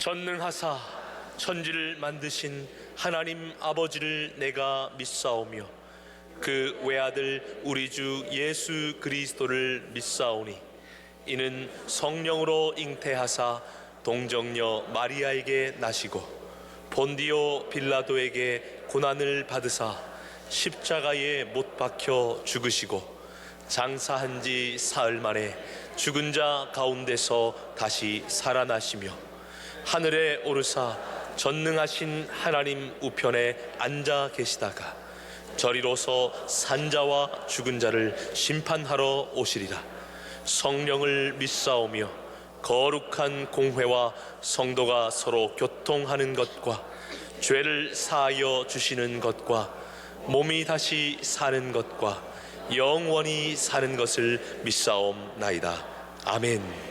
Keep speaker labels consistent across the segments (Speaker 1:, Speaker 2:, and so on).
Speaker 1: 전능하사 천지를 만드신 하나님 아버지를 내가 믿사오며 그 외아들 우리 주 예수 그리스도를 믿사오니 이는 성령으로 잉태하사 동정녀 마리아에게 나시고 본디오 빌라도에게 고난을 받으사 십자가에 못 박혀 죽으시고 장사한 지 사흘 만에 죽은 자 가운데서 다시 살아나시며 하늘에 오르사 전능하신 하나님 우편에 앉아 계시다가 저리로서 산자와 죽은 자를 심판하러 오시리라. 성령을 믿사오며 거룩한 공회와 성도가 서로 교통하는 것과 죄를 사하여 주시는 것과 몸이 다시 사는 것과 영원히 사는 것을 믿사옵나이다. 아멘.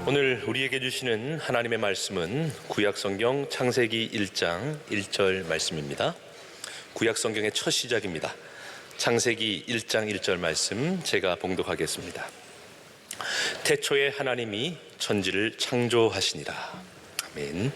Speaker 1: 오늘 우리에게 주시는 하나님의 말씀은 구약성경 창세기 1장 1절 말씀입니다. 구약성경의 첫 시작입니다. 창세기 1장 1절 말씀 제가 봉독하겠습니다. 태초에 하나님이 천지를 창조하시니라. 아멘.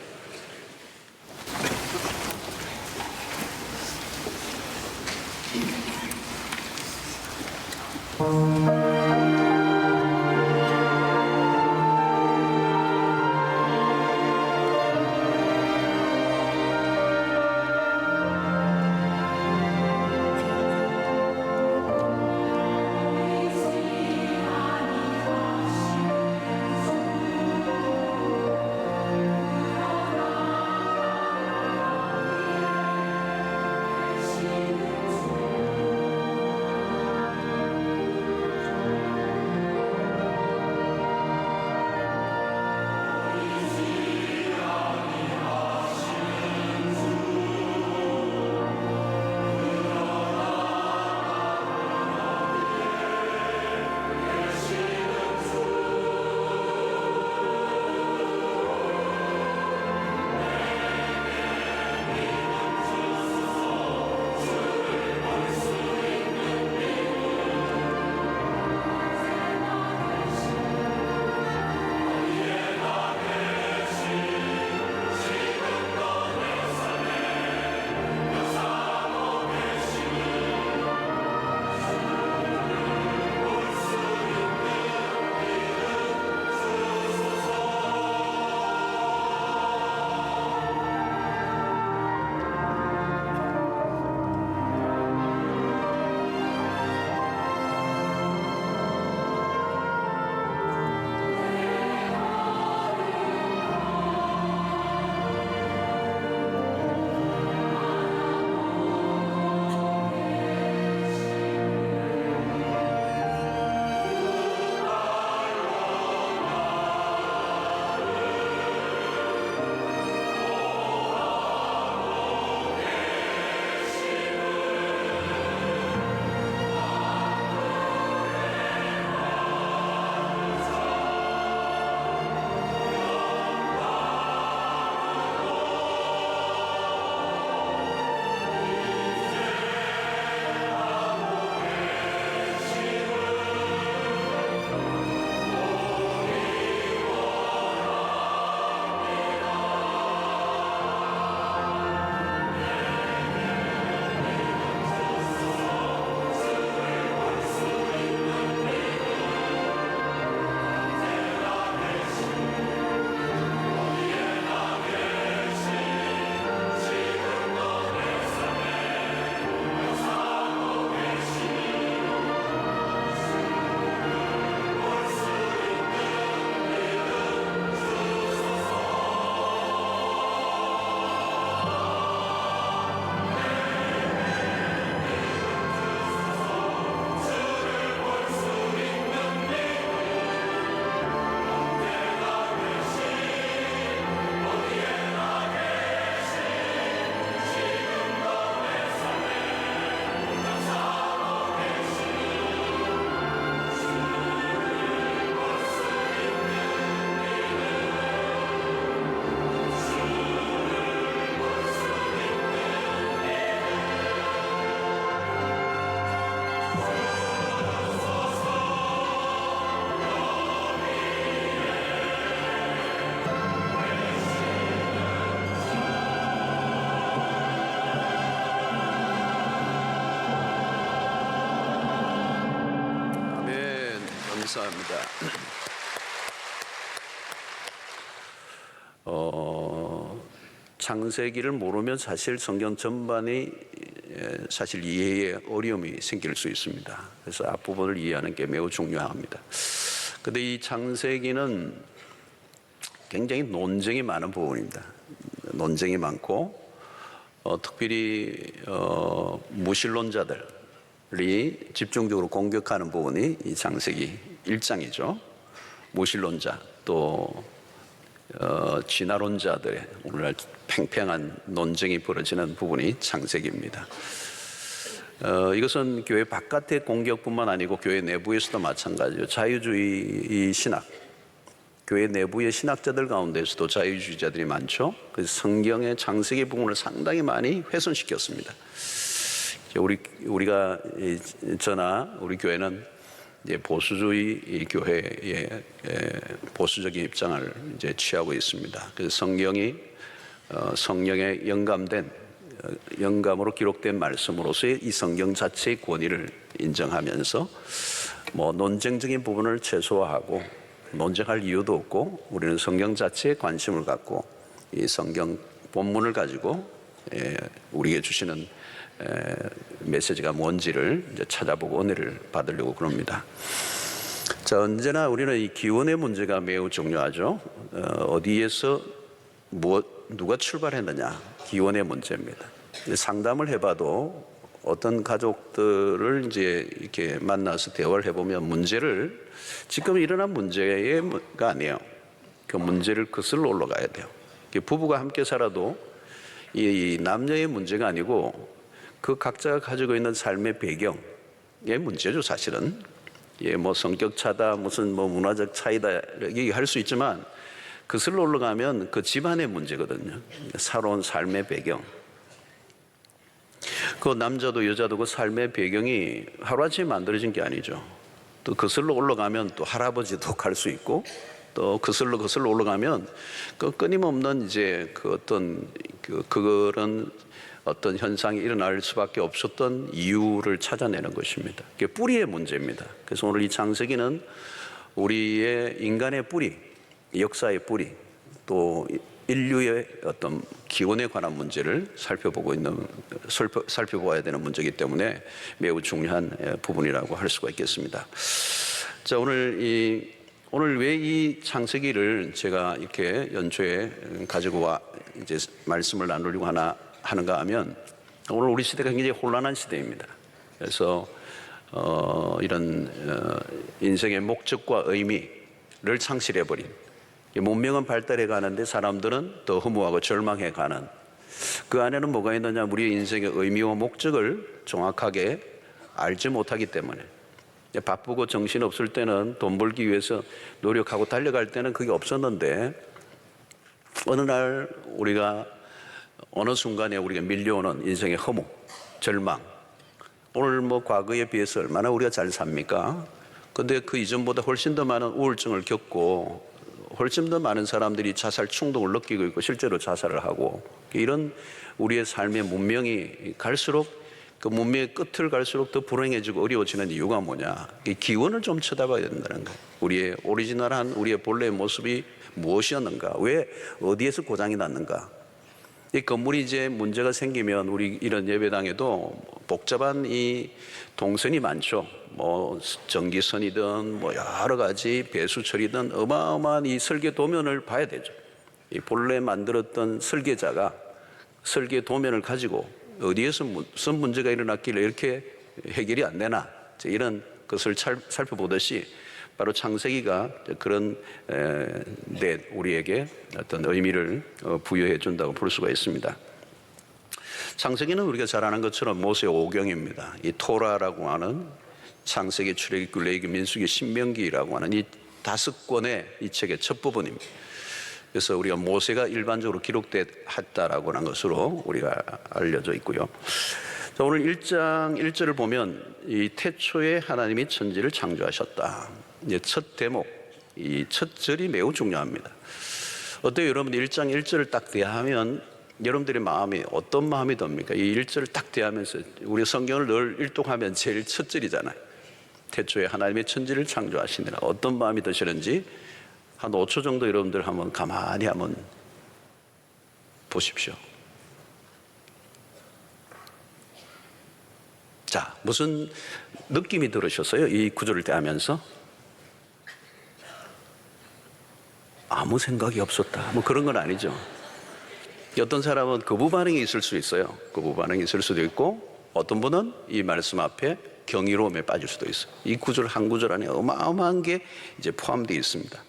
Speaker 2: 감사합니다. 창세기를 모르면 사실 성경 전반이 사실 이해에 어려움이 생길 수 있습니다. 그래서 앞부분을 이해하는 게 매우 중요합니다. 그런데 이 창세기는 굉장히 논쟁이 많은 부분입니다. 논쟁이 많고 특별히 무신론자들이 집중적으로 공격하는 부분이 이 창세기 1장이죠. 무신론자 또 진화론자들의 오늘날 팽팽한 논쟁이 벌어지는 부분이 창세기입니다. 이것은 교회 바깥의 공격뿐만 아니고 교회 내부에서도 마찬가지죠. 자유주의 신학, 교회 내부의 신학자들 가운데서도 자유주의자들이 많죠. 그래서 성경의 창세기 부분을 상당히 많이 훼손시켰습니다. 우리가 저나 우리 교회는 이제 보수주의 교회의 보수적인 입장을 이제 취하고 있습니다. 그래서 성경이 성령의 영감으로 기록된 말씀으로서의 이 성경 자체의 권위를 인정하면서 논쟁적인 부분을 최소화하고 논쟁할 이유도 없고 우리는 성경 자체에 관심을 갖고 이 성경 본문을 가지고 우리에게 주시는 메시지가 뭔지를 이제 찾아보고 은혜를 받으려고 그럽니다. 자, 언제나 우리는 이 기원의 문제가 매우 중요하죠. 어디에서 누가 출발했느냐, 기원의 문제입니다. 상담을 해봐도 어떤 가족들을 이제 이렇게 만나서 대화를 해보면 문제를 지금 일어난 문제가 아니에요. 그 문제를 거슬러 올라가야 돼요. 부부가 함께 살아도 이 남녀의 문제가 아니고 그 각자가 가지고 있는 삶의 배경의 문제죠, 사실은. 성격 차다, 무슨 문화적 차이다, 얘기할 수 있지만, 그슬로 올라가면 그 집안의 문제거든요. 살아온 삶의 배경. 그 남자도 여자도 그 삶의 배경이 하루아침에 만들어진 게 아니죠. 또 그슬로 올라가면 또 할아버지도 갈 수 있고, 또 그슬로 올라가면 그 끊임없는 이제 그런 어떤 현상이 일어날 수밖에 없었던 이유를 찾아내는 것입니다. 그게 뿌리의 문제입니다. 그래서 오늘 이 창세기는 우리의 인간의 뿌리, 역사의 뿌리, 또 인류의 어떤 기원에 관한 문제를 살펴보아야 되는 문제이기 때문에 매우 중요한 부분이라고 할 수가 있겠습니다. 자, 오늘 왜 이 창세기를 제가 이렇게 연초에 가지고 이제 말씀을 나누려고 하는가 하면, 오늘 우리 시대가 굉장히 혼란한 시대입니다. 그래서 이런 인생의 목적과 의미를 상실해버린, 문명은 발달해 가는데 사람들은 더 허무하고 절망해 가는, 그 안에는 뭐가 있느냐, 우리의 인생의 의미와 목적을 정확하게 알지 못하기 때문에, 바쁘고 정신없을 때는 돈 벌기 위해서 노력하고 달려갈 때는 그게 없었는데, 어느 날 어느 순간에 우리가 밀려오는 인생의 허무, 절망, 오늘 과거에 비해서 얼마나 우리가 잘 삽니까? 근데 그 이전보다 훨씬 더 많은 우울증을 겪고 훨씬 더 많은 사람들이 자살 충동을 느끼고 있고 실제로 자살을 하고, 이런 우리의 삶의 문명이 갈수록 그 문명의 끝을 갈수록 더 불행해지고 어려워지는 이유가 뭐냐? 이 기원을 좀 쳐다봐야 된다는 거예요. 우리의 오리지널한 우리의 본래의 모습이 무엇이었는가? 왜 어디에서 고장이 났는가? 이 건물이 이제 문제가 생기면 우리 이런 예배당에도 복잡한 이 동선이 많죠. 전기선이든 여러 가지 배수처리든 어마어마한 이 설계 도면을 봐야 되죠. 이 본래 만들었던 설계자가 설계 도면을 가지고 어디에서 무슨 문제가 일어났길래 이렇게 해결이 안 되나, 이런 것을 살펴보듯이 바로 창세기가 그런 우리에게 어떤 의미를 부여해 준다고 볼 수가 있습니다. 창세기는 우리가 잘 아는 것처럼 모세 오경입니다. 이 토라라고 하는 창세기, 출애굽기, 레위기, 민수기, 신명기라고 하는 이 5권의 이 책의 첫 부분입니다. 그래서 우리가 모세가 일반적으로 기록됐다라고 하는 것으로 우리가 알려져 있고요. 자, 오늘 1장 1절을 보면 이 태초에 하나님이 천지를 창조하셨다. 이제 첫 대목, 이 첫 절이 매우 중요합니다. 어때요, 여러분? 1장 1절을 딱 대하면 여러분들의 마음이 어떤 마음이 듭니까? 이 1절을 딱 대하면서 우리 성경을 늘 일독하면 제일 첫 절이잖아요. 태초에 하나님의 천지를 창조하시느라 어떤 마음이 드시는지 한 5초 정도 여러분들 한번 가만히 한번 보십시오. 자, 무슨 느낌이 들으셨어요? 이 구절을 대하면서? 아무 생각이 없었다. 뭐 그런 건 아니죠. 어떤 사람은 거부 반응이 있을 수 있어요. 거부 반응이 있을 수도 있고, 어떤 분은 이 말씀 앞에 경이로움에 빠질 수도 있어요. 이 구절 한 구절 안에 어마어마한 게 이제 포함되어 있습니다.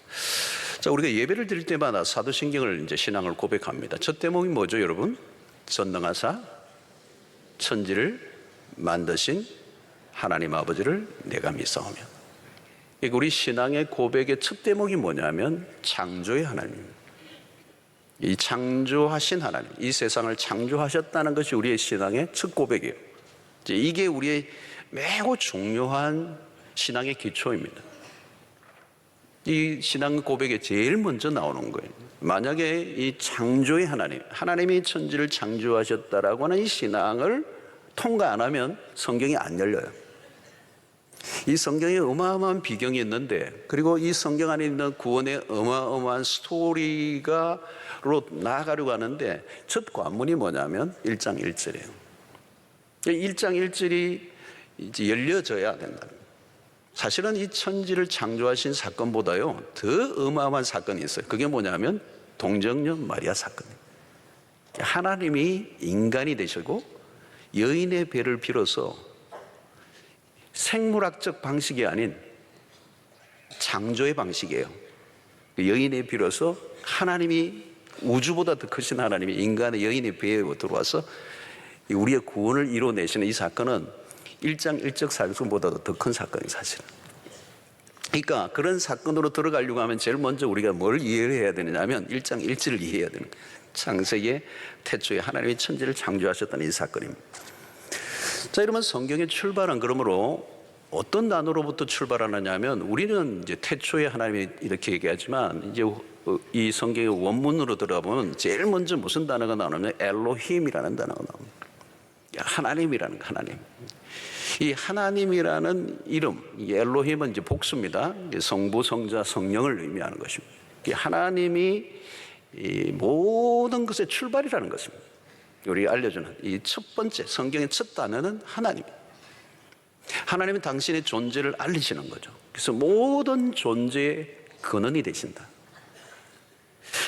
Speaker 2: 자, 우리가 예배를 드릴 때마다 사도신경을 이제 신앙을 고백합니다. 첫 대목이 뭐죠, 여러분? 전능하사 천지를 만드신 하나님 아버지를 내가 믿사오며. 우리 신앙의 고백의 첫 대목이 뭐냐면 창조의 하나님입니다. 이 창조하신 하나님, 이 세상을 창조하셨다는 것이 우리의 신앙의 첫 고백이에요. 이게 우리의 매우 중요한 신앙의 기초입니다. 이 신앙 고백에 제일 먼저 나오는 거예요. 만약에 이 창조의 하나님, 하나님이 천지를 창조하셨다라고 하는 이 신앙을 통과 안 하면 성경이 안 열려요. 이 성경에 어마어마한 비경이 있는데, 그리고 이 성경 안에 있는 구원의 어마어마한 스토리가로 나아가려고 하는데, 첫 관문이 뭐냐면 1장 1절이에요. 1장 1절이 이제 열려져야 된다. 사실은 이 천지를 창조하신 사건보다요 더 어마어마한 사건이 있어요. 그게 뭐냐면 동정녀 마리아 사건이에요. 하나님이 인간이 되시고 여인의 배를 빌어서 생물학적 방식이 아닌 창조의 방식이에요. 여인의 빌어서 하나님이, 우주보다 더 크신 하나님이 인간의 여인의 배에 들어와서 우리의 구원을 이뤄내시는 이 사건은 1장 1절 사건보다도 더 큰 사건이에요, 사실은. 그러니까 그런 사건으로 들어가려고 하면 제일 먼저 우리가 뭘 이해해야 되느냐면 1장 1절을 이해해야 되는 거예요. 창세기의 태초에 하나님이 천지를 창조하셨다는 이 사건입니다. 자, 여러분, 성경의 출발은 그러므로 어떤 단어로부터 출발하느냐면, 우리는 이제 태초에 하나님이 이렇게 얘기하지만, 이제 이 성경의 원문으로 들어가보면 제일 먼저 무슨 단어가 나오냐면 엘로힘이라는 단어가 나옵니다. 하나님이라는 거, 하나님. 이 하나님이라는 이름, 이 엘로힘은 이제 복수입니다. 성부, 성자, 성령을 의미하는 것입니다. 이 하나님이 이 모든 것의 출발이라는 것입니다. 우리 알려주는 이 첫 번째 성경의 첫 단어는 하나님. 하나님은 당신의 존재를 알리시는 거죠. 그래서 모든 존재의 근원이 되신다.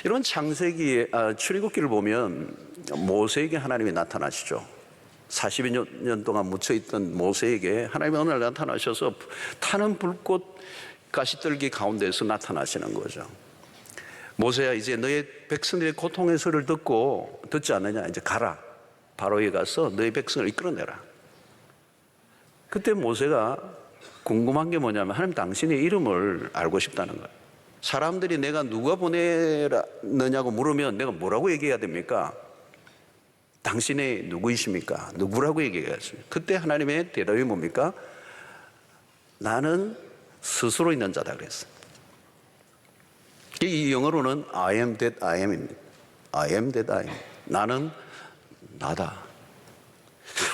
Speaker 2: 이런 창세기의 출애굽기를 보면 모세에게 하나님이 나타나시죠. 42년 동안 묻혀있던 모세에게 하나님이 어느 날 나타나셔서 타는 불꽃 가시떨기 가운데서 나타나시는 거죠. 모세야, 이제 너의 백성들의 고통의 소리를 듣지 않느냐, 이제 가라. 바로에 가서 너의 백성을 이끌어내라. 그때 모세가 궁금한 게 뭐냐면, 하나님 당신의 이름을 알고 싶다는 거예요. 사람들이 내가 누가 보내느냐고 물으면 내가 뭐라고 얘기해야 됩니까? 당신의 누구이십니까? 누구라고 얘기해야죠. 그때 하나님의 대답이 뭡니까? 나는 스스로 있는 자다 그랬어요. 이 영어로는 I am that I am입니다. I am that I am. 나는 나다.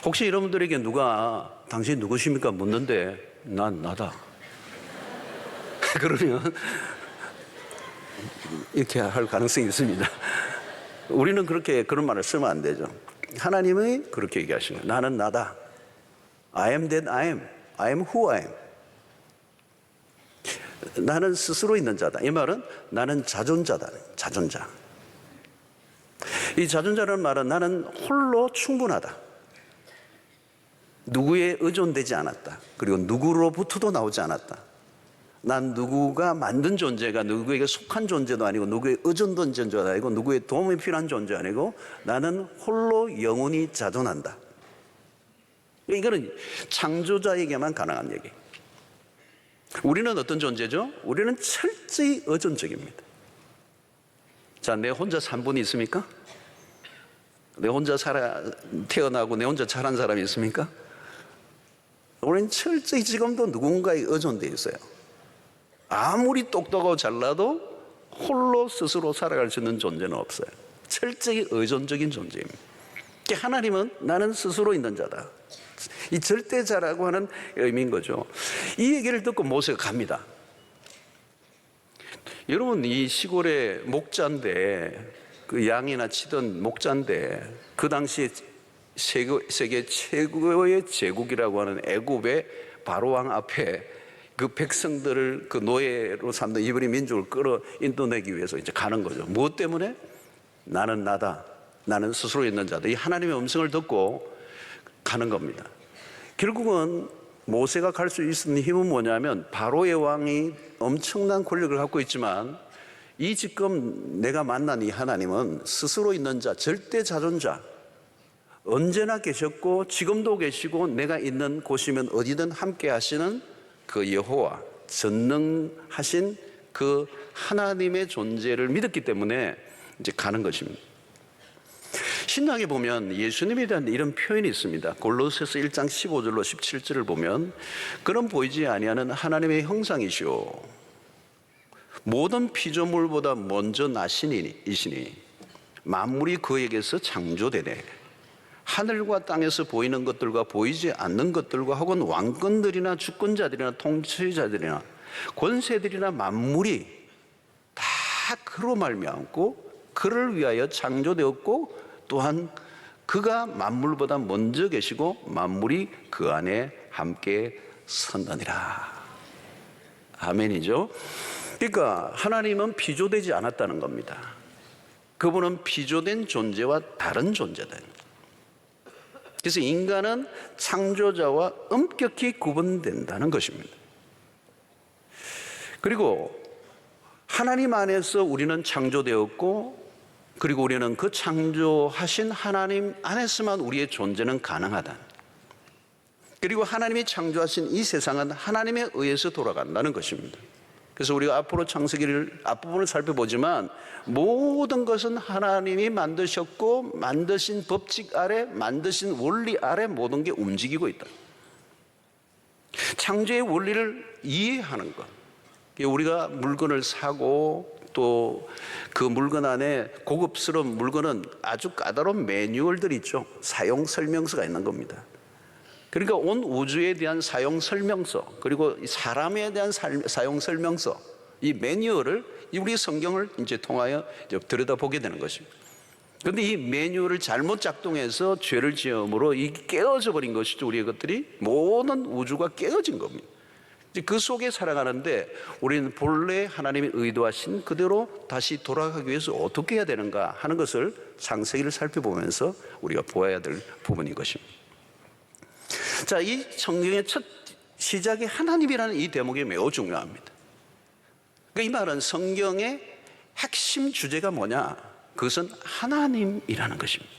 Speaker 2: 혹시 여러분들에게 누가 당신 누구십니까? 묻는데 난 나다. 그러면 이렇게 할 가능성이 있습니다. 우리는 그런 말을 쓰면 안 되죠. 하나님이 그렇게 얘기하시는 거예요. 나는 나다. I am that I am. I am who I am. 나는 스스로 있는 자다. 이 말은 나는 자존자다. 자존자. 이 자존자라는 말은 나는 홀로 충분하다. 누구에 의존되지 않았다. 그리고 누구로부터도 나오지 않았다. 난 누구가 만든 존재가 누구에게 속한 존재도 아니고 누구의 의존된 존재도 아니고 누구의 도움이 필요한 존재도 아니고 나는 홀로 영원히 자존한다. 이거는 창조자에게만 가능한 얘기예요. 우리는 어떤 존재죠? 우리는 철저히 의존적입니다. 자, 내 혼자 산 분이 있습니까? 내 혼자 태어나고 내 혼자 자란 사람이 있습니까? 우리는 철저히 지금도 누군가에 의존되어 있어요. 아무리 똑똑하고 잘나도 홀로 스스로 살아갈 수 있는 존재는 없어요. 철저히 의존적인 존재입니다. 하나님은 나는 스스로 있는 자다. 이 절대자라고 하는 의미인 거죠. 이 얘기를 듣고 모세가 갑니다. 여러분, 이 시골의 목자인데, 그 양이나 치던 목자인데, 그 당시에 세계 최고의 제국이라고 하는 애굽의 바로왕 앞에 그 백성들을 그 노예로 삼는 이브리 민족을 끌어 인도내기 위해서 이제 가는 거죠. 무엇 때문에? 나는 나다, 나는 스스로 있는 자다, 이 하나님의 음성을 듣고 가는 겁니다. 결국은 모세가 갈 수 있는 힘은 뭐냐면, 바로의 왕이 엄청난 권력을 갖고 있지만 이 지금 내가 만난 이 하나님은 스스로 있는 자, 절대 자존자, 언제나 계셨고 지금도 계시고 내가 있는 곳이면 어디든 함께 하시는 그 여호와, 전능하신 그 하나님의 존재를 믿었기 때문에 이제 가는 것입니다. 신약에 보면 예수님에 대한 이런 표현이 있습니다. 골로새서 1장 15절로 17절을 보면, 그런 보이지 아니하는 하나님의 형상이시오, 모든 피조물보다 먼저 나시니이시니 만물이 그에게서 창조되네. 하늘과 땅에서 보이는 것들과 보이지 않는 것들과 혹은 왕권들이나 주권자들이나 통치자들이나 권세들이나 만물이 다 그로 말미암고 그를 위하여 창조되었고, 또한 그가 만물보다 먼저 계시고 만물이 그 안에 함께 선다니라. 아멘이죠. 그러니까 하나님은 비조되지 않았다는 겁니다. 그분은 비조된 존재와 다른 존재다. 그래서 인간은 창조자와 엄격히 구분된다는 것입니다. 그리고 하나님 안에서 우리는 창조되었고, 그리고 우리는 그 창조하신 하나님 안에서만 우리의 존재는 가능하다. 그리고 하나님이 창조하신 이 세상은 하나님에 의해서 돌아간다는 것입니다. 그래서 우리가 앞으로 창세기를 앞부분을 살펴보지만, 모든 것은 하나님이 만드셨고 만드신 법칙 아래, 만드신 원리 아래 모든 게 움직이고 있다. 창조의 원리를 이해하는 것. 우리가 물건을 사고 또 그 물건 안에 고급스러운 물건은 아주 까다로운 매뉴얼들이 있죠. 사용 설명서가 있는 겁니다. 그러니까 온 우주에 대한 사용 설명서, 그리고 사람에 대한 사용 설명서, 이 매뉴얼을 우리 성경을 이제 통하여 들여다보게 되는 것입니다. 그런데 이 매뉴얼을 잘못 작동해서 죄를 지음으로 이 깨어져 버린 것이죠. 우리의 것들이 모든 우주가 깨어진 겁니다. 그 속에 살아가는데 우리는 본래 하나님이 의도하신 그대로 다시 돌아가기 위해서 어떻게 해야 되는가 하는 것을 창세기를 살펴보면서 우리가 보아야 될 부분인 것입니다. 자, 이 성경의 첫 시작이 하나님이라는 이 대목이 매우 중요합니다. 그러니까 이 말은 성경의 핵심 주제가 뭐냐? 그것은 하나님이라는 것입니다.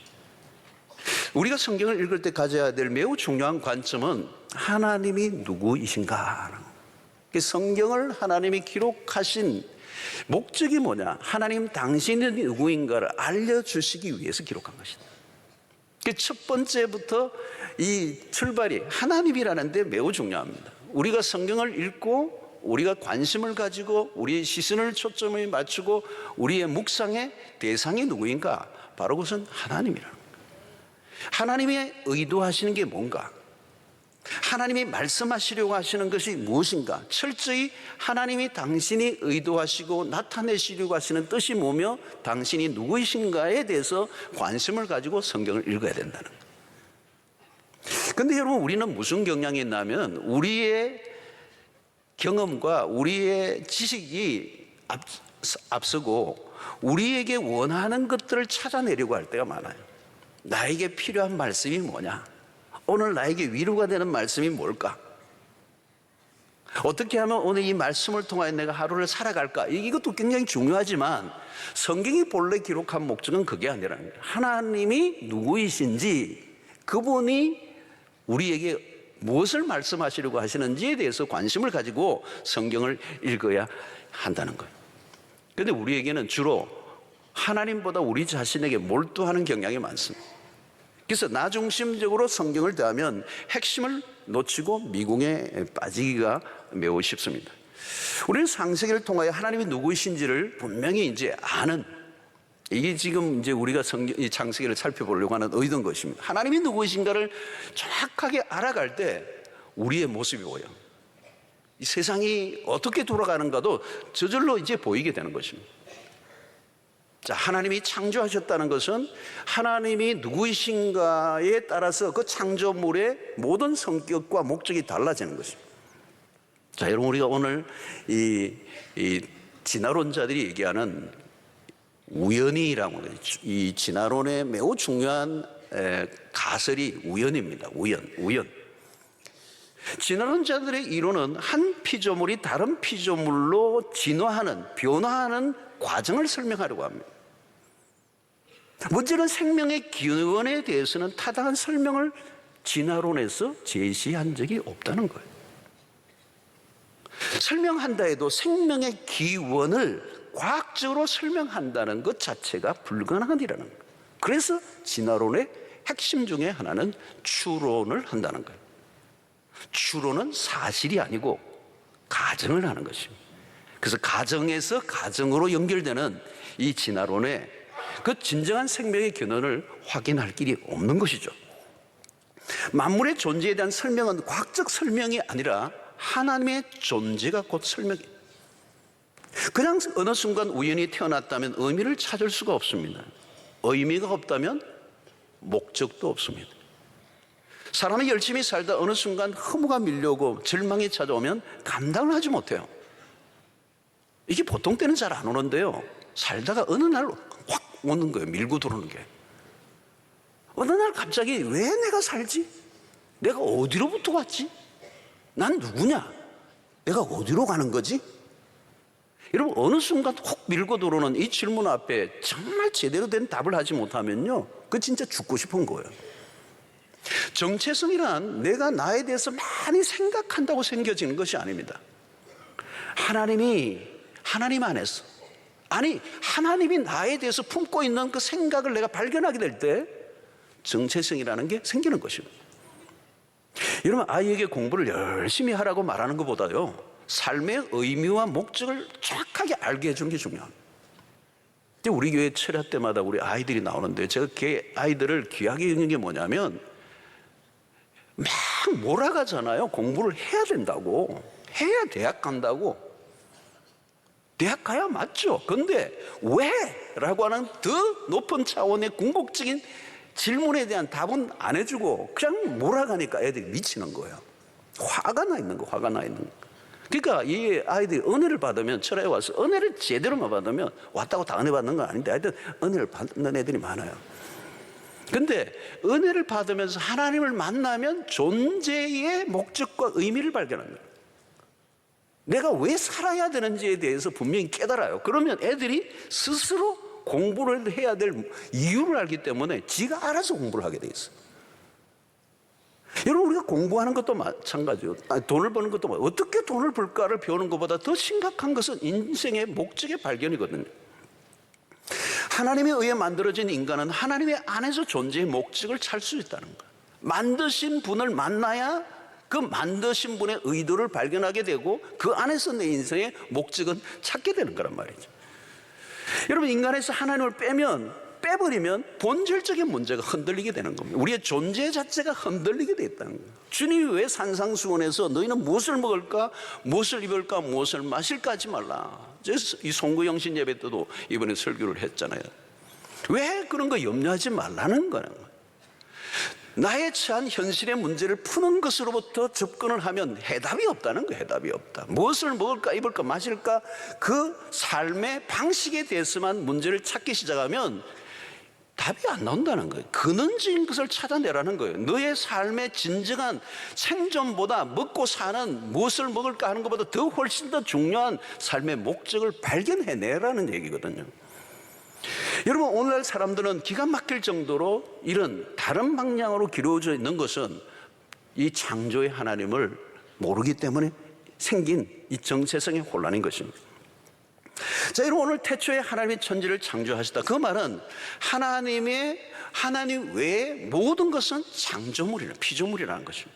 Speaker 2: 우리가 성경을 읽을 때 가져야 될 매우 중요한 관점은 하나님이 누구이신가? 성경을 하나님이 기록하신 목적이 뭐냐? 하나님 당신이 누구인가를 알려주시기 위해서 기록한 것이다. 첫 번째부터 이 출발이 하나님이라는 데 매우 중요합니다. 우리가 성경을 읽고 우리가 관심을 가지고 우리의 시선을 초점을 맞추고 우리의 묵상의 대상이 누구인가? 바로 그것은 하나님이라는 거예요. 하나님이 의도하시는 게 뭔가? 하나님이 말씀하시려고 하시는 것이 무엇인가? 철저히 하나님이 당신이 의도하시고 나타내시려고 하시는 뜻이 뭐며 당신이 누구이신가에 대해서 관심을 가지고 성경을 읽어야 된다는 거예요. 그런데 여러분, 우리는 무슨 경향이 있냐면 우리의 경험과 우리의 지식이 앞서고 우리에게 원하는 것들을 찾아내려고 할 때가 많아요. 나에게 필요한 말씀이 뭐냐? 오늘 나에게 위로가 되는 말씀이 뭘까? 어떻게 하면 오늘 이 말씀을 통하여 내가 하루를 살아갈까? 이것도 굉장히 중요하지만 성경이 본래 기록한 목적은 그게 아니라는 거예요. 하나님이 누구이신지, 그분이 우리에게 무엇을 말씀하시려고 하시는지에 대해서 관심을 가지고 성경을 읽어야 한다는 거예요. 그런데 우리에게는 주로 하나님보다 우리 자신에게 몰두하는 경향이 많습니다. 그래서 나 중심적으로 성경을 대하면 핵심을 놓치고 미궁에 빠지기가 매우 쉽습니다. 우리는 창세기를 통하여 하나님이 누구이신지를 분명히 이제 아는, 이게 지금 이제 우리가 이 창세기를 살펴보려고 하는 의도인 것입니다. 하나님이 누구이신가를 정확하게 알아갈 때 우리의 모습이 보여요. 이 세상이 어떻게 돌아가는가도 저절로 이제 보이게 되는 것입니다. 자, 하나님이 창조하셨다는 것은 하나님이 누구이신가에 따라서 그 창조물의 모든 성격과 목적이 달라지는 것입니다. 자, 여러분, 우리가 오늘 이 진화론자들이 얘기하는 우연이라고 하죠. 이 진화론의 매우 중요한 가설이 우연입니다. 우연. 진화론자들의 이론은 한 피조물이 다른 피조물로 진화하는, 변화하는 과정을 설명하려고 합니다. 문제는 생명의 기원에 대해서는 타당한 설명을 진화론에서 제시한 적이 없다는 거예요. 설명한다 해도 생명의 기원을 과학적으로 설명한다는 것 자체가 불가능한 일이라는 거예요. 그래서 진화론의 핵심 중에 하나는 추론을 한다는 거예요. 추론은 사실이 아니고 가정을 하는 것입니다. 그래서 가정에서 가정으로 연결되는 이 진화론의 그 진정한 생명의 근원을 확인할 길이 없는 것이죠. 만물의 존재에 대한 설명은 과학적 설명이 아니라 하나님의 존재가 곧 설명이에요. 그냥 어느 순간 우연히 태어났다면 의미를 찾을 수가 없습니다. 의미가 없다면 목적도 없습니다. 사람이 열심히 살다 어느 순간 허무가 밀려오고 절망이 찾아오면 감당을 하지 못해요. 이게 보통 때는 잘 안 오는데요, 살다가 어느 날 확 오는 거예요. 밀고 들어오는 게. 어느 날 갑자기 왜 내가 살지? 내가 어디로부터 왔지? 난 누구냐? 내가 어디로 가는 거지? 여러분, 어느 순간 훅 밀고 들어오는 이 질문 앞에 정말 제대로 된 답을 하지 못하면요, 그 진짜 죽고 싶은 거예요. 정체성이란 내가 나에 대해서 많이 생각한다고 생겨지는 것이 아닙니다. 하나님 안에서, 아니 하나님이 나에 대해서 품고 있는 그 생각을 내가 발견하게 될 때 정체성이라는 게 생기는 것입니다. 여러분, 아이에게 공부를 열심히 하라고 말하는 것보다요, 삶의 의미와 목적을 정확하게 알게 해주는 게 중요합니다. 우리 교회 철야 때마다 우리 아이들이 나오는데 제가 아이들을 귀하게 여기는 게 뭐냐면, 막 몰아가잖아요. 공부를 해야 된다고, 해야 대학 간다고. 대학 가야 맞죠. 근데 왜? 라고 하는 더 높은 차원의 궁극적인 질문에 대한 답은 안 해주고 그냥 몰아가니까 애들이 미치는 거예요. 화가 나 있는 거. 그러니까 이 아이들이 은혜를 받으면, 철회에 와서 은혜를 제대로만 받으면, 왔다고 다 은혜 받는 건 아닌데 하여튼 은혜를 받는 애들이 많아요. 근데 은혜를 받으면서 하나님을 만나면 존재의 목적과 의미를 발견합니다. 내가 왜 살아야 되는지에 대해서 분명히 깨달아요. 그러면 애들이 스스로 공부를 해야 될 이유를 알기 때문에 지가 알아서 공부를 하게 돼 있어요. 여러분, 우리가 공부하는 것도 마찬가지예요. 돈을 버는 것도 어떻게 돈을 벌까를 배우는 것보다 더 심각한 것은 인생의 목적의 발견이거든요. 하나님에 의해 만들어진 인간은 하나님의 안에서 존재의 목적을 찾을 수 있다는 거예요. 만드신 분을 만나야 그 만드신 분의 의도를 발견하게 되고 그 안에서 내 인생의 목적은 찾게 되는 거란 말이죠. 여러분, 인간에서 하나님을 빼버리면 본질적인 문제가 흔들리게 되는 겁니다. 우리의 존재 자체가 흔들리게 돼 있다는 거예요. 주님이 왜 산상수훈에서 너희는 무엇을 먹을까, 무엇을 입을까, 무엇을 마실까 하지 말라, 이 송구영신 예배 때도 이번에 설교를 했잖아요. 왜 그런 거 염려하지 말라는 거예요. 나의 처한 현실의 문제를 푸는 것으로부터 접근을 하면 해답이 없다는 거예요. 해답이 없다. 무엇을 먹을까, 입을까, 마실까, 그 삶의 방식에 대해서만 문제를 찾기 시작하면 답이 안 나온다는 거예요. 근원적인 것을 찾아내라는 거예요. 너의 삶의 진정한 생존보다, 먹고 사는 무엇을 먹을까 하는 것보다 더 훨씬 더 중요한 삶의 목적을 발견해내라는 얘기거든요. 여러분, 오늘날 사람들은 기가 막힐 정도로 이런 다른 방향으로 기울어져 있는 것은 이 창조의 하나님을 모르기 때문에 생긴 이 정체성의 혼란인 것입니다. 자, 여러분, 오늘 태초에 하나님의 천지를 창조하셨다. 그 말은 하나님 외에 모든 것은 창조물이라는, 피조물이라는 것입니다.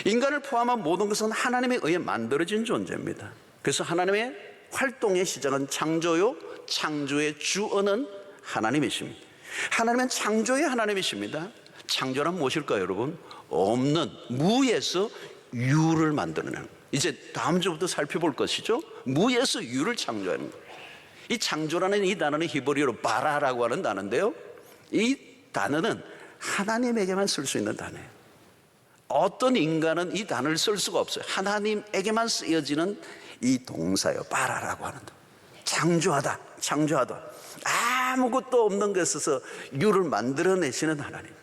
Speaker 2: 인간을 포함한 모든 것은 하나님에 의해 만들어진 존재입니다. 그래서 하나님의 활동의 시작은 창조요, 창조의 주어는 하나님이십니다. 하나님은 창조의 하나님이십니다. 창조란 무엇일까요, 여러분? 없는 무에서 유를 만드는, 이제 다음 주부터 살펴볼 것이죠. 무에서 유를 창조하는 거예요. 이 창조라는 이 단어는 히브리어로 바라라고 하는 단어인데요, 이 단어는 하나님에게만 쓸 수 있는 단어예요. 어떤 인간은 이 단어를 쓸 수가 없어요. 하나님에게만 쓰여지는 이 동사예요. 바라라고 하는 단어. 창조하다, 창조하다. 아무것도 없는 것에서 유를 만들어내시는 하나님.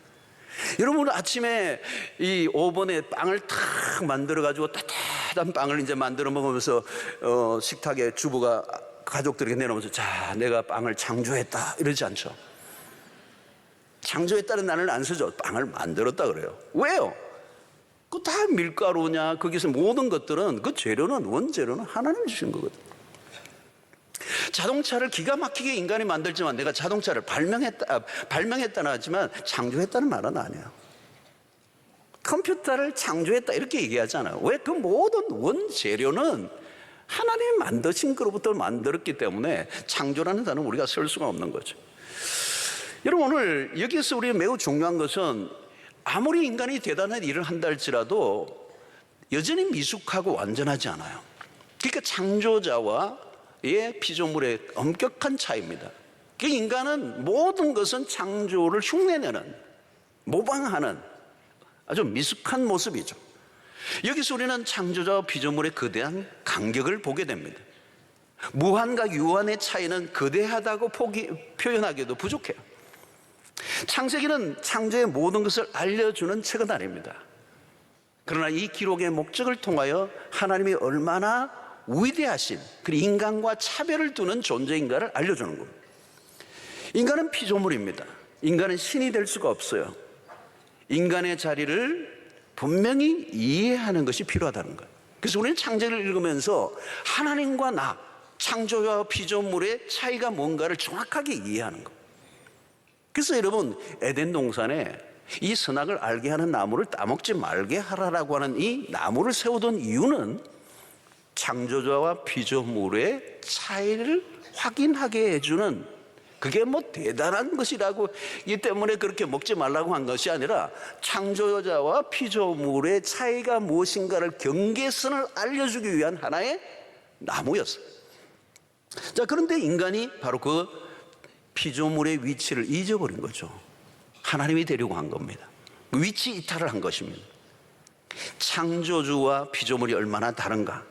Speaker 2: 여러분, 아침에 이 오븐에 빵을 탁 만들어가지고 따뜻한 빵을 이제 만들어 먹으면서 식탁에 주부가 가족들에게 내놓으면서, 자, 내가 빵을 창조했다 이러지 않죠. 창조했다는 단어를 안 쓰죠. 빵을 만들었다 그래요. 왜요? 그 다 밀가루냐, 거기서 모든 것들은 그 재료는, 원재료는 하나님이 주신 거거든요. 자동차를 기가 막히게 인간이 만들지만 내가 자동차를 발명했다는 하지만 창조했다는 말은 아니에요. 컴퓨터를 창조했다 이렇게 얘기하잖아요. 왜? 그 모든 원재료는 하나님이 만드신 거로부터 만들었기 때문에 창조라는 단어는 우리가 쓸 수가 없는 거죠. 여러분, 오늘 여기서 우리가 매우 중요한 것은 아무리 인간이 대단한 일을 한다 할지라도 여전히 미숙하고 완전하지 않아요. 그러니까 창조자와의 피조물의 엄격한 차이입니다. 그 인간은 모든 것은 창조를 흉내내는, 모방하는 아주 미숙한 모습이죠. 여기서 우리는 창조자와 피조물의 거대한 간격을 보게 됩니다. 무한과 유한의 차이는 거대하다고 표현하기도 부족해요. 창세기는 창조의 모든 것을 알려주는 책은 아닙니다. 그러나 이 기록의 목적을 통하여 하나님이 얼마나 위대하신, 그리고 인간과 차별을 두는 존재인가를 알려주는 겁니다. 인간은 피조물입니다. 인간은 신이 될 수가 없어요. 인간의 자리를 분명히 이해하는 것이 필요하다는 거예요. 그래서 우리는 창세기를 읽으면서 하나님과 나, 창조와 피조물의 차이가 뭔가를 정확하게 이해하는 거예요. 그래서 여러분, 에덴 동산에 이 선악을 알게 하는 나무를 따먹지 말게 하라라고 하는 이 나무를 세우던 이유는 창조자와 피조물의 차이를 확인하게 해주는, 그게 뭐 대단한 것이라고 이 때문에 그렇게 먹지 말라고 한 것이 아니라 창조자와 피조물의 차이가 무엇인가를 경계선을 알려주기 위한 하나의 나무였어요. 자, 그런데 인간이 바로 그 피조물의 위치를 잊어버린 거죠. 하나님이 되려고 한 겁니다. 위치 이탈을 한 것입니다. 창조주와 피조물이 얼마나 다른가.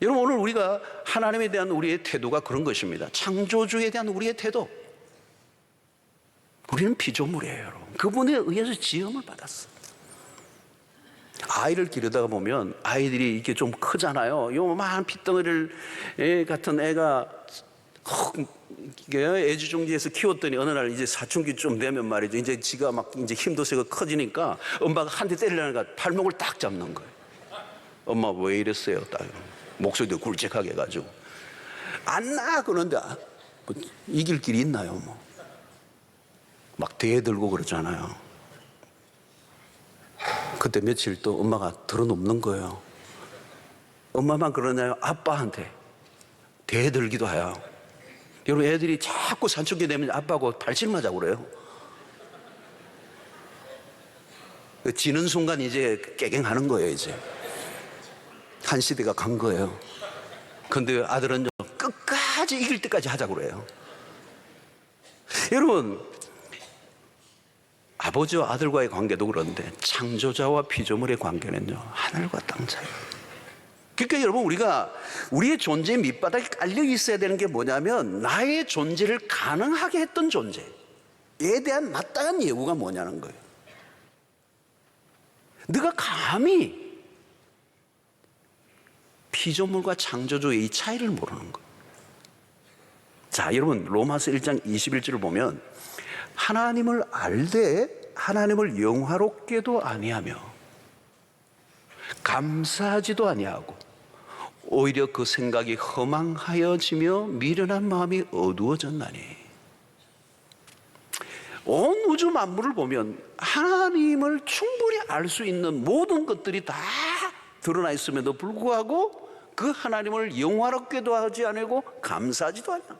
Speaker 2: 여러분, 오늘 우리가 하나님에 대한 우리의 태도가 그런 것입니다. 창조주에 대한 우리의 태도. 우리는 피조물이에요, 여러분. 그분에 의해서 지음을 받았어. 아이를 기르다가 보면 아이들이 이렇게 좀 크잖아요. 요만한 핏덩어리를 같은 애가 애지중지해서 키웠더니 어느 날 이제 사춘기 좀 되면 말이죠. 이제 지가 막 이제 힘도 세고 커지니까 엄마가 한 대 때리려니까 발목을 딱 잡는 거예요. 엄마 왜 이랬어요? 딱 목소리도 굵직하게 해가지고 안 나 그러는데 뭐 이길 길이 있나요? 뭐 막 대들고 그러잖아요. 그때 며칠 또 엄마가 들어눕는 거예요. 엄마만 그러나요? 아빠한테 대들기도 해요. 여러분, 애들이 자꾸 사춘기 되면 아빠하고 발실맞자고 그래요. 지는 순간 이제 깨갱하는 거예요. 이제 한 시대가 간 거예요. 근데 아들은 끝까지 이길 때까지 하자고 그래요. 여러분, 아버지와 아들과의 관계도 그런데 창조자와 피조물의 관계는요, 하늘과 땅 차이. 그러니까 여러분, 우리가 우리의 존재의 밑바닥에 깔려 있어야 되는 게 뭐냐면 나의 존재를 가능하게 했던 존재에 대한 마땅한 예우가 뭐냐는 거예요. 네가 감히 피조물과 창조주의 이 차이를 모르는 거예요. 자, 여러분, 로마서 1장 21절을 보면 하나님을 알되 하나님을 영화롭게도 아니하며 감사하지도 아니하고 오히려 그 생각이 허망하여지며 미련한 마음이 어두워졌나니. 온 우주 만물을 보면 하나님을 충분히 알 수 있는 모든 것들이 다 드러나 있음에도 불구하고 그 하나님을 영화롭게도 하지 않고 감사하지도 않아.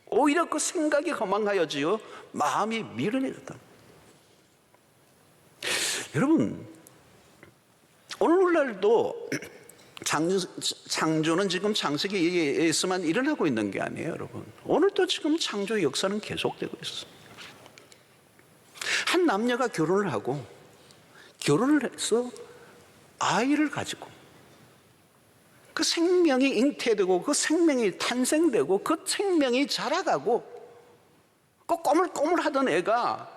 Speaker 2: 오히려 그 생각이 허망하여지어 마음이 미련해졌다. 여러분, 오늘날도 창조는 지금 창세기에서만 일어나고 있는 게 아니에요, 여러분. 오늘도 지금 창조의 역사는 계속되고 있어요. 한 남녀가 결혼을 하고 결혼을 해서 아이를 가지고 그 생명이 잉태되고 그 생명이 탄생되고 그 생명이 자라가고 그 꼬물꼬물하던 애가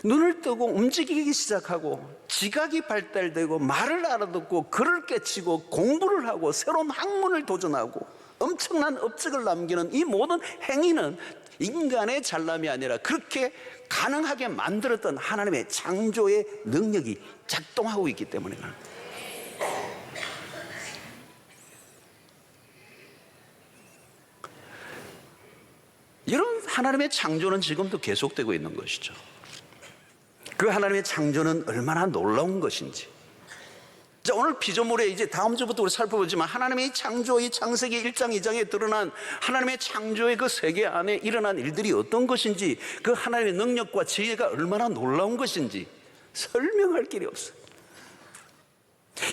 Speaker 2: 눈을 뜨고 움직이기 시작하고 지각이 발달되고 말을 알아듣고 글을 깨치고 공부를 하고 새로운 학문을 도전하고 엄청난 업적을 남기는 이 모든 행위는 인간의 잘남이 아니라 그렇게 가능하게 만들었던 하나님의 창조의 능력이 작동하고 있기 때문에 이런 하나님의 창조는 지금도 계속되고 있는 것이죠. 그 하나님의 창조는 얼마나 놀라운 것인지. 자, 오늘 피조물에 이제 다음 주부터 우리 살펴보지만 하나님의 창조, 이 창세기 1장 2장에 드러난 하나님의 창조의 그 세계 안에 일어난 일들이 어떤 것인지, 그 하나님의 능력과 지혜가 얼마나 놀라운 것인지 설명할 길이 없어요.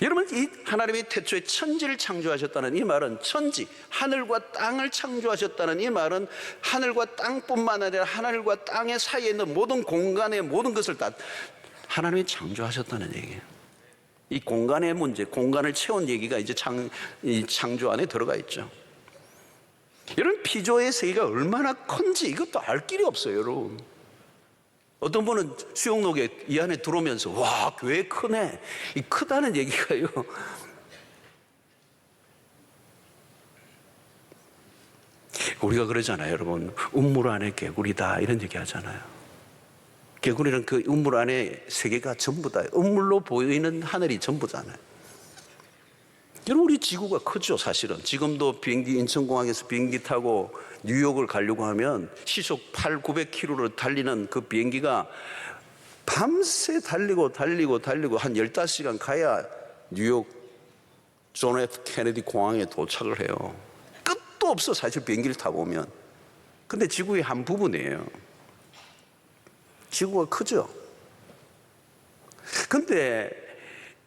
Speaker 2: 여러분, 이 하나님의 태초에 천지를 창조하셨다는 이 말은 천지, 하늘과 땅을 창조하셨다는 이 말은 하늘과 땅뿐만 아니라 하늘과 땅의 사이에 있는 모든 공간의 모든 것을 다 하나님이 창조하셨다는 얘기예요. 이 공간의 문제, 공간을 채운 얘기가 이제 이 창조 안에 들어가 있죠. 여러분, 피조의 세계가 얼마나 큰지 이것도 알 길이 없어요, 여러분. 어떤 분은 수영록에 이 안에 들어오면서 와, 교회 크네, 이 크다는 얘기가요, 우리가 그러잖아요, 여러분. 우물 안에 개구리다 이런 얘기 하잖아요. 개구리는 그 우물 안에 세계가 전부 다, 우물로 보이는 하늘이 전부잖아요. 여러분, 우리 지구가 크죠, 사실은. 지금도 비행기, 인천공항에서 비행기 타고 뉴욕을 가려고 하면 시속 800-900km로 달리는 그 비행기가 밤새 달리고 한 15시간 가야 뉴욕 존 F 케네디 공항에 도착을 해요. 끝도 없어, 사실 비행기를 타보면. 근데 지구의 한 부분이에요. 지구가 크죠. 근데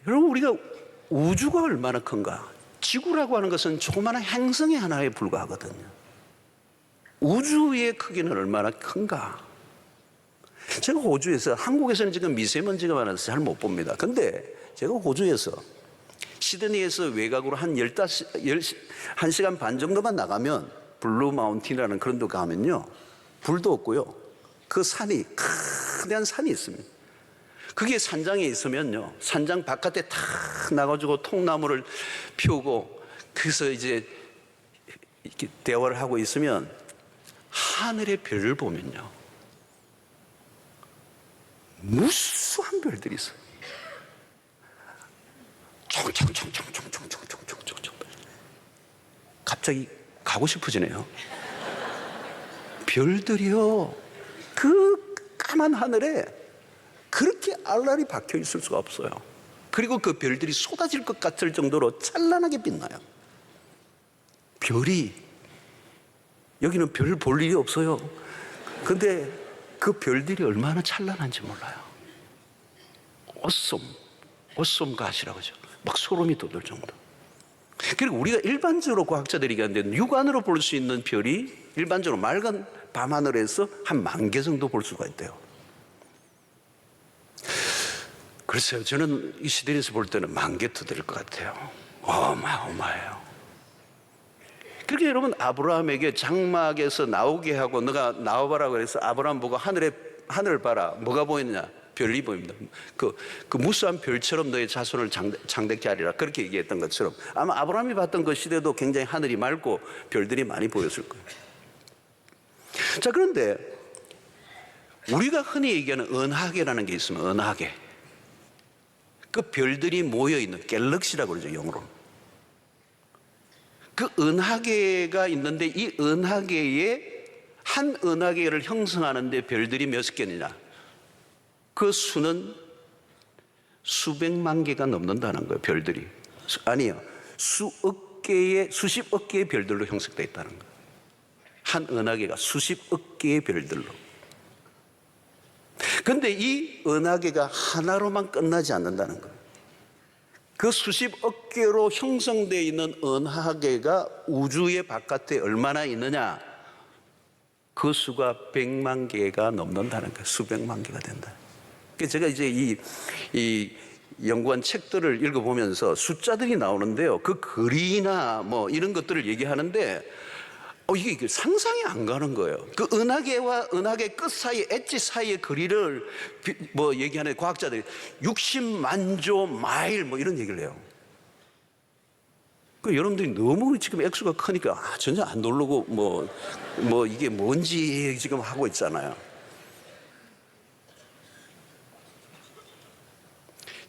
Speaker 2: 여러분, 우리가 우주가 얼마나 큰가? 지구라고 하는 것은 조그마한 행성의 하나에 불과하거든요. 우주의 크기는 얼마나 큰가? 제가 호주에서, 한국에서는 지금 미세먼지가 많아서 잘 못 봅니다. 근데 제가 호주에서 시드니에서 외곽으로 한 1시간 반 정도만 나가면 블루 마운틴이라는 그런 데 가면요, 불도 없고요, 그 산이, 거대한 산이 있습니다. 그게 산장에 있으면요, 산장 바깥에 탁 나가지고 통나무를 피우고 그래서 이제 이렇게 대화를 하고 있으면 하늘의 별을 보면요, 무수한 별들이 있어요. 총총총총총총총총총총. 갑자기 가고 싶어지네요. 별들이요, 그 까만 하늘에 그렇게 알알이 박혀 있을 수가 없어요. 그리고 그 별들이 쏟아질 것 같을 정도로 찬란하게 빛나요. 별이, 여기는 별 볼 일이 없어요. 근데 그 별들이 얼마나 찬란한지 몰라요. 어썸 가시라고 하죠. 막 소름이 돋을 정도. 그리고 우리가 일반적으로 과학자들이 얘기하는데 육안으로 볼 수 있는 별이 일반적으로 맑은 밤하늘에서 한 10,000개 정도 볼 수가 있대요. 글쎄요, 저는 이 시대에서 볼 때는 10,000개 될 것 같아요. 어마어마해요. 그렇게 여러분, 아브라함에게 장막에서 나오게 하고 너가 나와봐라 그래서 아브라함 보고 하늘을 봐라. 뭐가 보이느냐? 별이 보입니다. 그 무수한 별처럼 너의 자손을 장대케 하리라, 그렇게 얘기했던 것처럼 아마 아브라함이 봤던 그 시대도 굉장히 하늘이 맑고 별들이 많이 보였을 거예요. 자, 그런데 우리가 흔히 얘기하는 은하계라는 게 있으면, 은하계, 그 별들이 모여있는 갤럭시라고 그러죠, 영어로. 그 은하계가 있는데 이 은하계에, 한 은하계를 형성하는데 별들이 몇 개느냐, 그 수는 수백만 개가 넘는다는 거예요. 별들이 아니요, 수십억 개의 별들로 형성되어 있다는 거예요. 한 은하계가 수십억 개의 별들로. 근데 이 은하계가 하나로만 끝나지 않는다는 거예요. 그 수십억 개로 형성되어 있는 은하계가 우주의 바깥에 얼마나 있느냐? 그 수가 100만 개가 넘는다는 거예요. 수백만 개가 된다. 그래서 제가 이제 이 연구한 책들을 읽어보면서 숫자들이 나오는데요. 그 거리나 뭐 이런 것들을 얘기하는데 이게 상상이 안 가는 거예요. 그 은하계와 은하계 끝 사이, 엣지 사이의 거리를 뭐 얘기하는 과학자들이 60만 조 마일 뭐 이런 얘기를 해요. 그 여러분들이 너무 지금 액수가 크니까 전혀 안 놀라고 뭐 이게 뭔지 지금 하고 있잖아요.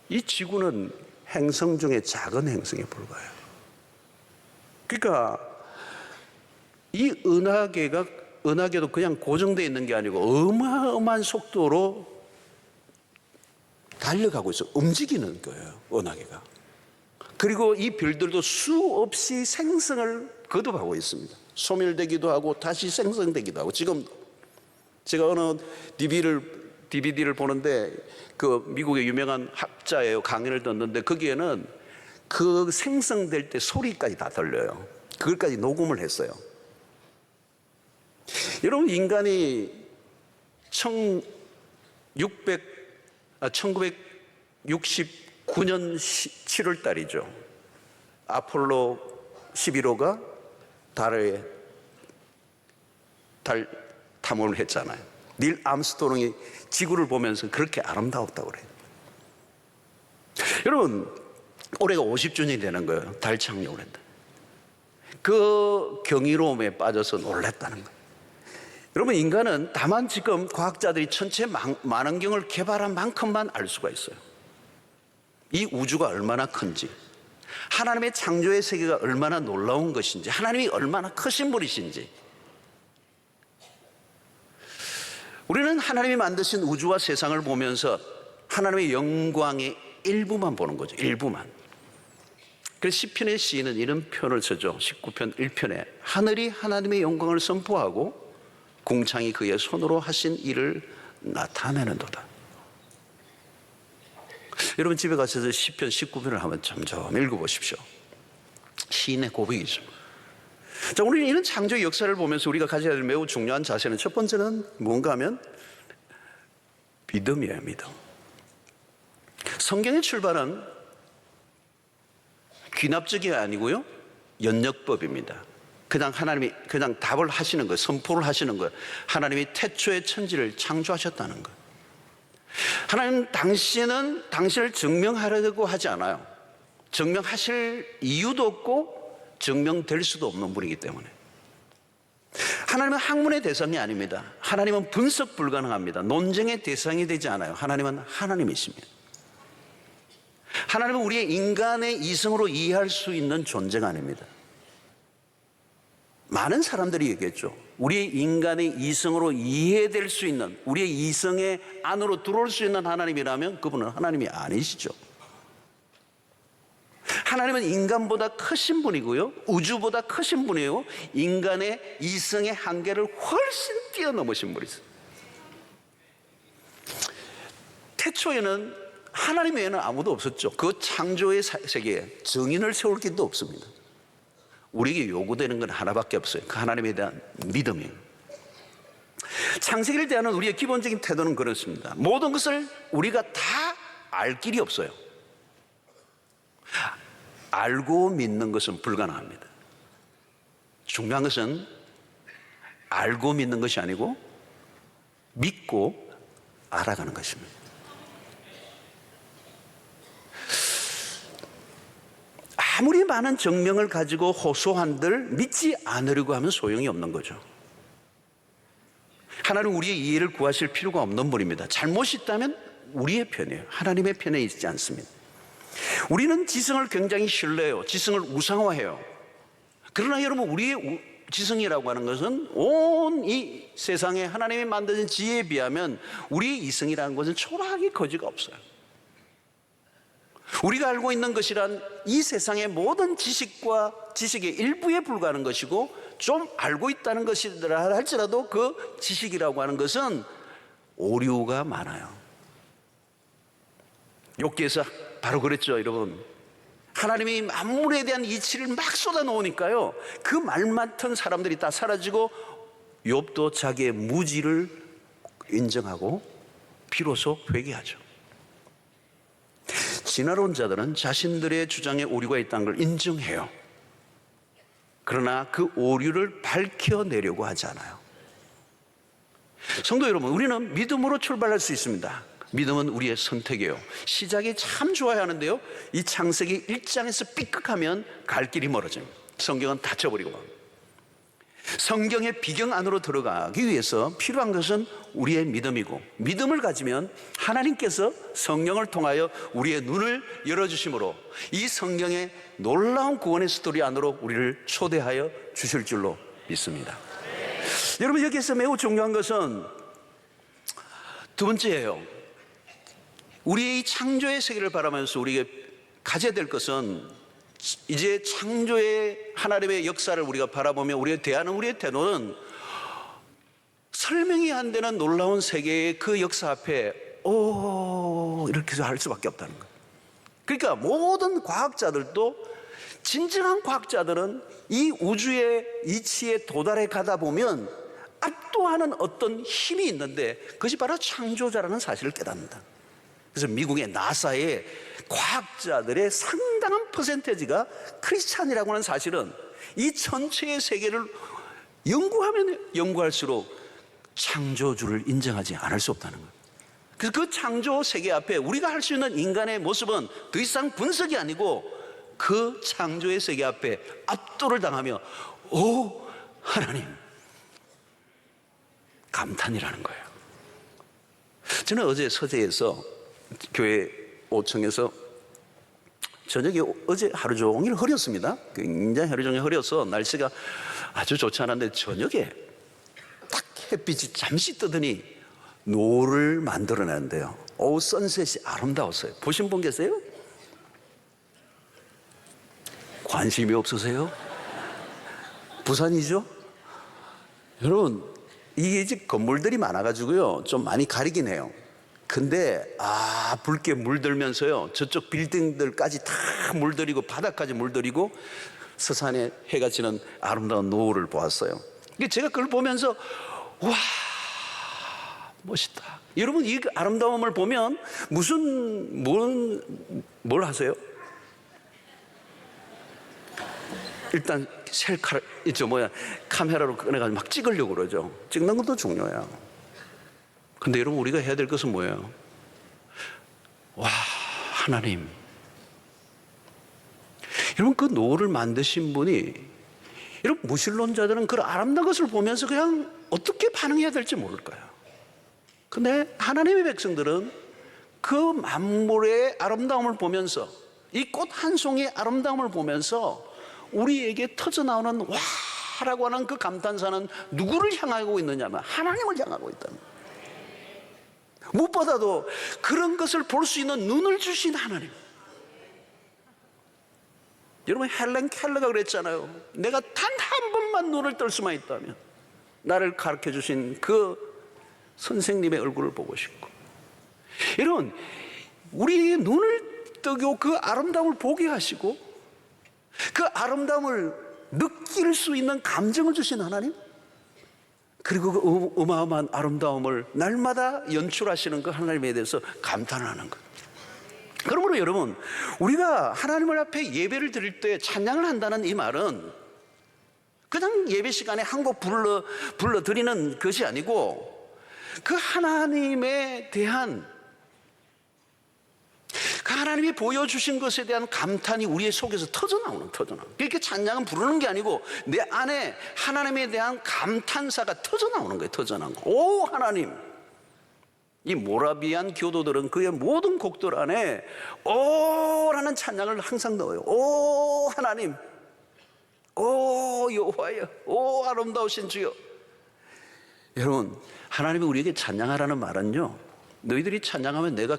Speaker 2: 이 지구는 행성 중에 작은 행성에 불과해요. 그러니까 이 은하계도 그냥 고정되어 있는 게 아니고 어마어마한 속도로 달려가고 있어요. 움직이는 거예요, 은하계가. 그리고 이 별들도 수없이 생성을 거듭하고 있습니다. 소멸되기도 하고 다시 생성되기도 하고. 지금 제가 어느 DVD를 보는데 그 미국의 유명한 학자예요. 강연을 듣는데 거기에는 그 생성될 때 소리까지 다 들려요. 그걸까지 녹음을 했어요. 여러분, 인간이 1969년 7월 달이죠. 아폴로 11호가 달 탐험을 했잖아요. 닐 암스트롱이 지구를 보면서 그렇게 아름다웠다고 그래요. 여러분, 올해가 50주년이 되는 거예요. 달 착륙을 했다. 그 경이로움에 빠져서 놀랐다는 거예요. 여러분, 인간은 다만 지금 과학자들이 천체 만원경을 개발한 만큼만 알 수가 있어요. 이 우주가 얼마나 큰지, 하나님의 창조의 세계가 얼마나 놀라운 것인지, 하나님이 얼마나 크신 분이신지. 우리는 하나님이 만드신 우주와 세상을 보면서 하나님의 영광의 일부만 보는 거죠. 일부만. 그래서 시편의 시인은 이런 표현을 쓰죠. 19편 1편에 하늘이 하나님의 영광을 선포하고 궁창이 그의 손으로 하신 일을 나타내는도다. 여러분, 집에 가셔서 시편 19편을 한번 점점 읽어보십시오. 시인의 고백이죠. 자, 우리는 이런 창조의 역사를 보면서 우리가 가져야 될 매우 중요한 자세는, 첫 번째는 뭔가 하면 믿음이에요. 믿음. 성경의 출발은 귀납적이 아니고요, 연역법입니다. 그냥 하나님이 그냥 답을 하시는 거예요. 선포를 하시는 거예요. 하나님이 태초의 천지를 창조하셨다는 거예요. 하나님 당신은 당신을 증명하려고 하지 않아요. 증명하실 이유도 없고 증명될 수도 없는 분이기 때문에. 하나님은 학문의 대상이 아닙니다. 하나님은 분석 불가능합니다. 논쟁의 대상이 되지 않아요. 하나님은 하나님이십니다. 하나님은 우리의 인간의 이성으로 이해할 수 있는 존재가 아닙니다. 많은 사람들이 얘기했죠. 우리의 인간의 이성으로 이해될 수 있는, 우리의 이성의 안으로 들어올 수 있는 하나님이라면 그분은 하나님이 아니시죠. 하나님은 인간보다 크신 분이고요, 우주보다 크신 분이에요. 인간의 이성의 한계를 훨씬 뛰어넘으신 분이세요. 태초에는 하나님 외에는 아무도 없었죠. 그 창조의 세계에 증인을 세울 길도 없습니다. 우리에게 요구되는 건 하나밖에 없어요. 그 하나님에 대한 믿음이에요. 창세기를 대하는 우리의 기본적인 태도는 그렇습니다. 모든 것을 우리가 다 알 길이 없어요. 알고 믿는 것은 불가능합니다. 중요한 것은 알고 믿는 것이 아니고 믿고 알아가는 것입니다. 아무리 많은 증명을 가지고 호소한들 믿지 않으려고 하면 소용이 없는 거죠. 하나님은 우리의 이해를 구하실 필요가 없는 분입니다. 잘못이 있다면 우리의 편이에요. 하나님의 편에 있지 않습니다. 우리는 지성을 굉장히 신뢰해요. 지성을 우상화해요. 그러나 여러분, 우리의 지성이라고 하는 것은 온 이 세상에 하나님이 만드신 지혜에 비하면 우리의 이성이라는 것은 초라하게 거지가 없어요. 우리가 알고 있는 것이란 이 세상의 모든 지식과 지식의 일부에 불과하는 것이고, 좀 알고 있다는 것이라 할지라도 그 지식이라고 하는 것은 오류가 많아요. 욥기에서 바로 그랬죠, 여러분. 하나님이 만물에 대한 이치를 막 쏟아놓으니까요, 그 말 맡은 사람들이 다 사라지고 욥도 자기의 무지를 인정하고 비로소 회개하죠. 지나로운 자들은 자신들의 주장에 오류가 있다는 걸 인정해요. 그러나 그 오류를 밝혀내려고 하지 않아요. 성도 여러분, 우리는 믿음으로 출발할 수 있습니다. 믿음은 우리의 선택이에요. 시작이 참 좋아야 하는데요, 이 창세기 1장에서 삐끗하면 갈 길이 멀어집니다. 성경은 닫혀버리고 맙니다. 성경의 비경 안으로 들어가기 위해서 필요한 것은 우리의 믿음이고, 믿음을 가지면 하나님께서 성령을 통하여 우리의 눈을 열어주심으로 이 성경의 놀라운 구원의 스토리 안으로 우리를 초대하여 주실 줄로 믿습니다. 여러분, 여기에서 매우 중요한 것은 두 번째예요. 우리의 이 창조의 세계를 바라면서 우리가 가져야 될 것은, 이제 창조의 하나님의 역사를 우리가 바라보며 우리가 대하는 우리의 태도는 설명이 안 되는 놀라운 세계의 그 역사 앞에 이렇게 할 수밖에 없다는 거예요. 그러니까 모든 과학자들도, 진정한 과학자들은 이 우주의 이치에 도달해 가다 보면 압도하는 어떤 힘이 있는데 그것이 바로 창조자라는 사실을 깨닫는다. 그래서 미국의 나사의 과학자들의 상당한 퍼센테이지가 크리스찬이라고 하는 사실은 이 전체의 세계를 연구하면 연구할수록 창조주를 인정하지 않을 수 없다는 거예요. 그래서 그 창조 세계 앞에 우리가 할 수 있는 인간의 모습은 더 이상 분석이 아니고 그 창조의 세계 앞에 압도를 당하며 오 하나님, 감탄이라는 거예요. 저는 어제 서재에서 교회 5층에서 저녁에 어제 하루 종일 흐렸습니다. 굉장히 하루 종일 흐려서 날씨가 아주 좋지 않았는데 저녁에 딱 햇빛이 잠시 뜨더니 노을을 만들어내는데요, 오후 선셋이 아름다웠어요. 보신 분 계세요? 관심이 없으세요? 부산이죠? 여러분, 이게 집 건물들이 많아가지고요 좀 많이 가리긴 해요. 근데 붉게 물들면서요 저쪽 빌딩들까지 다 물들이고 바닥까지 물들이고 서산에 해가 지는 아름다운 노을을 보았어요. 제가 그걸 보면서 와, 멋있다. 여러분, 이 아름다움을 보면 뭘 하세요? 일단 카메라로 꺼내가지고 막 찍으려고 그러죠. 찍는 것도 중요해요. 근데 여러분, 우리가 해야 될 것은 뭐예요? 와, 하나님. 여러분, 그 노을을 만드신 분이, 여러분, 무신론자들은 그 아름다운 것을 보면서 그냥 어떻게 반응해야 될지 모를 거예요. 근데 하나님의 백성들은 그 만물의 아름다움을 보면서, 이 꽃 한 송이의 아름다움을 보면서 우리에게 터져나오는 와라고 하는 그 감탄사는 누구를 향하고 있느냐면 하나님을 향하고 있다는 거예요. 무엇보다도 그런 것을 볼 수 있는 눈을 주신 하나님. 여러분, 헬렌 켈러가 그랬잖아요. 내가 단 한 번만 눈을 뜰 수만 있다면 나를 가르쳐 주신 그 선생님의 얼굴을 보고 싶고. 여러분, 우리 눈을 뜨고 그 아름다움을 보게 하시고 그 아름다움을 느낄 수 있는 감정을 주신 하나님, 그리고 그 어마어마한 아름다움을 날마다 연출하시는 그 하나님에 대해서 감탄하는 것. 그러므로 여러분, 우리가 하나님을 앞에 예배를 드릴 때 찬양을 한다는 이 말은 그냥 예배 시간에 한 곡 불러드리는 것이 아니고 그 하나님에 대한, 그 하나님이 보여주신 것에 대한 감탄이 우리의 속에서 터져나오는. 그렇게 찬양은 부르는 게 아니고 내 안에 하나님에 대한 감탄사가 터져나오는 거예요. 터져나오는 거. 오 하나님. 이 모라비안 교도들은 그의 모든 곡들 안에 오라는 찬양을 항상 넣어요. 오 하나님, 오 여호와여, 오 아름다우신 주여. 여러분, 하나님이 우리에게 찬양하라는 말은요, 너희들이 찬양하면 내가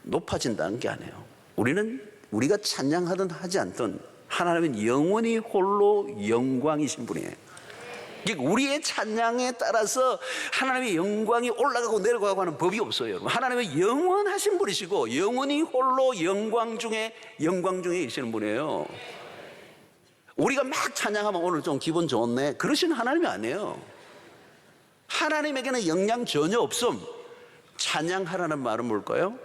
Speaker 2: 높아진다는 게 아니에요. 우리가 찬양하든 하지 않든 하나님은 영원히 홀로 영광이신 분이에요. 우리의 찬양에 따라서 하나님의 영광이 올라가고 내려가고 하는 법이 없어요. 하나님은 영원하신 분이시고 영원히 홀로 영광 중에 계시는 분이에요. 우리가 막 찬양하면 오늘 좀 기분 좋네, 그러시는 하나님이 아니에요. 하나님에게는 영향 전혀 없음. 찬양하라는 말은 뭘까요?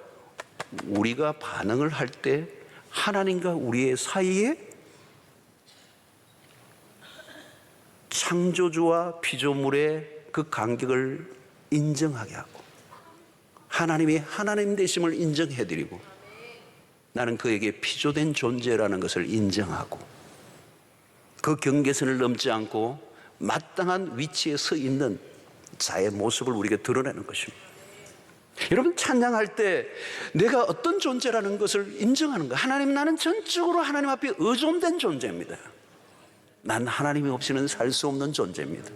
Speaker 2: 우리가 반응을 할 때 하나님과 우리의 사이에 창조주와 피조물의 그 간격을 인정하게 하고 하나님의 하나님 되심을 인정해드리고 나는 그에게 피조된 존재라는 것을 인정하고 그 경계선을 넘지 않고 마땅한 위치에 서 있는 자의 모습을 우리에게 드러내는 것입니다. 여러분, 찬양할 때 내가 어떤 존재라는 것을 인정하는 거예요. 하나님, 나는 전적으로 하나님 앞에 의존된 존재입니다. 난 하나님이 없이는 살 수 없는 존재입니다.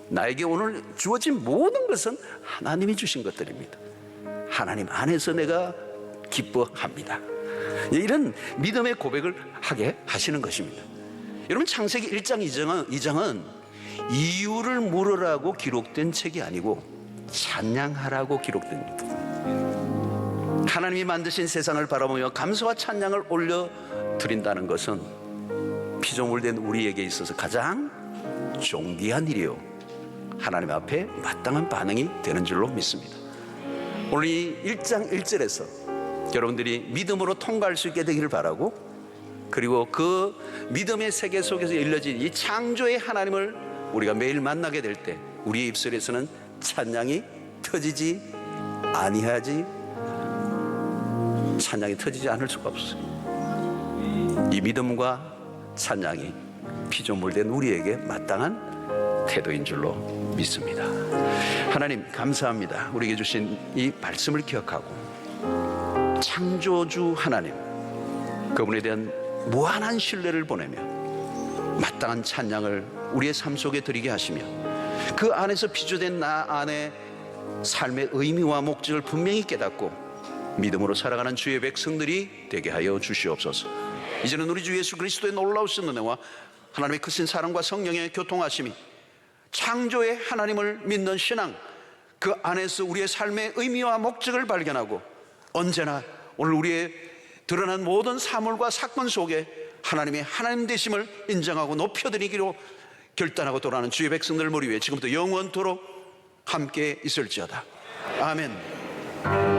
Speaker 2: 나에게 오늘 주어진 모든 것은 하나님이 주신 것들입니다. 하나님 안에서 내가 기뻐합니다. 이런 믿음의 고백을 하게 하시는 것입니다. 여러분, 창세기 1장 2장은 이유를 물으라고 기록된 책이 아니고 찬양하라고 기록됩니다. 하나님이 만드신 세상을 바라보며 감사와 찬양을 올려드린다는 것은 피조물된 우리에게 있어서 가장 존귀한 일이요, 하나님 앞에 마땅한 반응이 되는 줄로 믿습니다. 오늘 이 1장 1절에서 여러분들이 믿음으로 통과할 수 있게 되기를 바라고, 그리고 그 믿음의 세계 속에서 일러진 이 창조의 하나님을 우리가 매일 만나게 될 때 우리의 입술에서는 찬양이 터지지 않을 수가 없어요. 이 믿음과 찬양이 피조물된 우리에게 마땅한 태도인 줄로 믿습니다. 하나님, 감사합니다. 우리에게 주신 이 말씀을 기억하고 창조주 하나님, 그분에 대한 무한한 신뢰를 보내며 마땅한 찬양을 우리의 삶 속에 드리게 하시며 그 안에서 피조된 나 안에 삶의 의미와 목적을 분명히 깨닫고 믿음으로 살아가는 주의 백성들이 되게 하여 주시옵소서. 이제는 우리 주 예수 그리스도의 놀라우신 은혜와 하나님의 크신 사랑과 성령의 교통하심이, 창조의 하나님을 믿는 신앙, 그 안에서 우리의 삶의 의미와 목적을 발견하고 언제나 오늘 우리의 드러난 모든 사물과 사건 속에 하나님의 하나님 되심을 인정하고 높여드리기로 결단하고 돌아가는 주의 백성들 머리 위에 지금부터 영원토록 함께 있을지어다. 아멘.